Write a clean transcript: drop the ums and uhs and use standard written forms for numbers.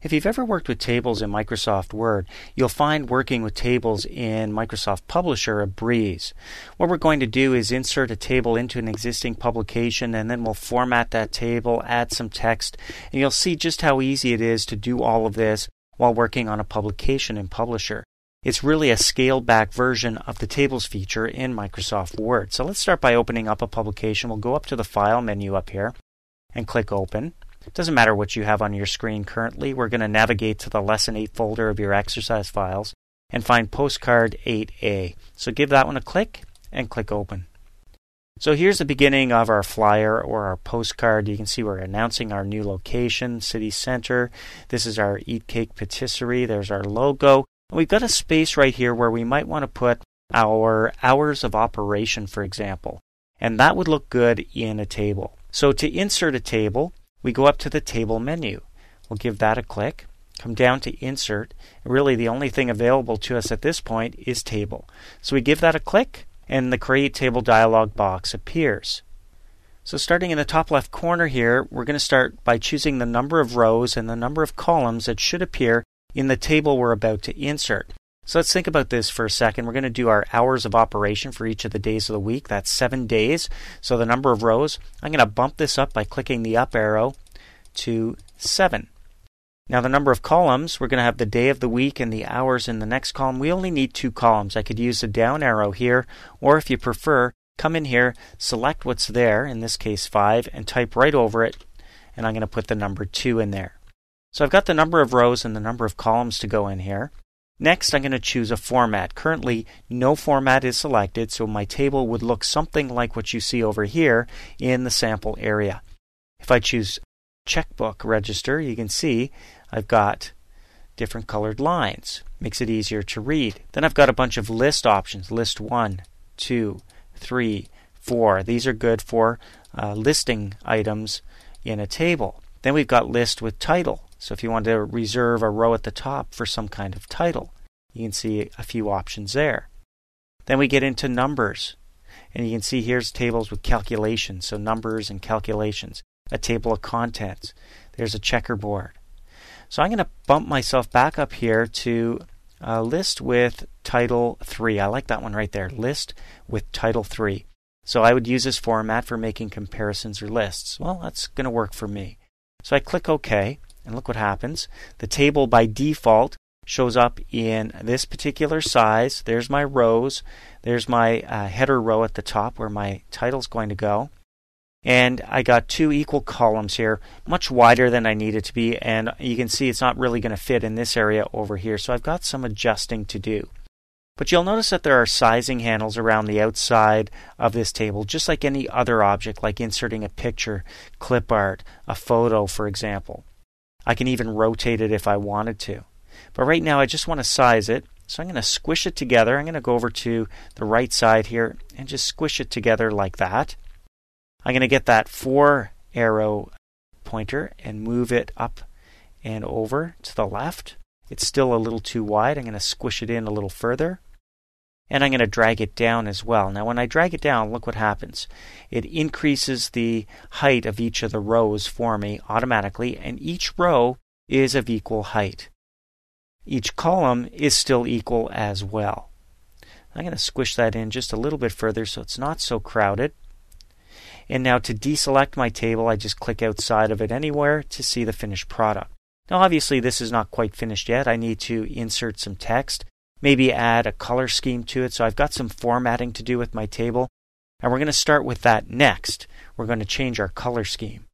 If you've ever worked with tables in Microsoft Word, you'll find working with tables in Microsoft Publisher a breeze. What we're going to do is insert a table into an existing publication, and then we'll format that table, add some text, and you'll see just how easy it is to do all of this while working on a publication in Publisher. It's really a scaled-back version of the tables feature in Microsoft Word. So let's start by opening up a publication. We'll go up to the File menu up here and click Open. It doesn't matter what you have on your screen currently. We're going to navigate to the Lesson 8 folder of your exercise files and find Postcard 8A. So give that one a click and click Open. So here's the beginning of our flyer or our postcard. You can see we're announcing our new location, City Center. This is our Eat Cake Patisserie. There's our logo. And we've got a space right here where we might want to put our hours of operation, for example. And that would look good in a table. So to insert a table, we go up to the Table menu. We'll give that a click, come down to Insert. Really, the only thing available to us at this point is Table. So we give that a click, and the Create Table dialog box appears. So starting in the top left corner here, we're going to start by choosing the number of rows and the number of columns that should appear in the table we're about to insert. So let's think about this for a second. We're going to do our hours of operation for each of the days of the week. That's 7 days. So the number of rows, I'm going to bump this up by clicking the up arrow to 7. Now the number of columns, we're going to have the day of the week and the hours in the next column. We only need 2 columns. I could use the down arrow here, or if you prefer, come in here, select what's there, in this case 5, and type right over it, and I'm going to put the number 2 in there. So I've got the number of rows and the number of columns to go in here. Next, I'm going to choose a format. Currently, no format is selected, so my table would look something like what you see over here in the sample area. If I choose Checkbook Register, you can see I've got different colored lines. Makes it easier to read. Then I've got a bunch of list options. List 1, 2, 3, 4. These are good for listing items in a table. Then we've got List with Title. So if you want to reserve a row at the top for some kind of title, you can see a few options there. Then we get into numbers. And you can see here's tables with calculations, so numbers and calculations. A table of contents. There's a checkerboard. So I'm going to bump myself back up here to List with Title 3. I like that one right there. List with Title 3. So I would use this format for making comparisons or lists. Well, that's going to work for me. So I click OK. And look what happens. The table by default shows up in this particular size. There's my rows. There's my header row at the top where my title's going to go. And I got 2 equal columns here, much wider than I need it to be. And you can see it's not really going to fit in this area over here. So I've got some adjusting to do. But you'll notice that there are sizing handles around the outside of this table, just like any other object, like inserting a picture, clip art, a photo, for example. I can even rotate it if I wanted to. But right now I just want to size it. So I'm going to squish it together. I'm going to go over to the right side here and just squish it together like that. I'm going to get that 4 arrow pointer and move it up and over to the left. It's still a little too wide. I'm going to squish it in a little further. And I'm going to drag it down as well. Now when I drag it down, look what happens. It increases the height of each of the rows for me automatically, and each row is of equal height. Each column is still equal as well. I'm going to squish that in just a little bit further so it's not so crowded. And now to deselect my table, I just click outside of it anywhere to see the finished product. Now obviously this is not quite finished yet. I need to insert some text. Maybe add a color scheme to it. So I've got some formatting to do with my table. And we're going to start with that next. We're going to change our color scheme.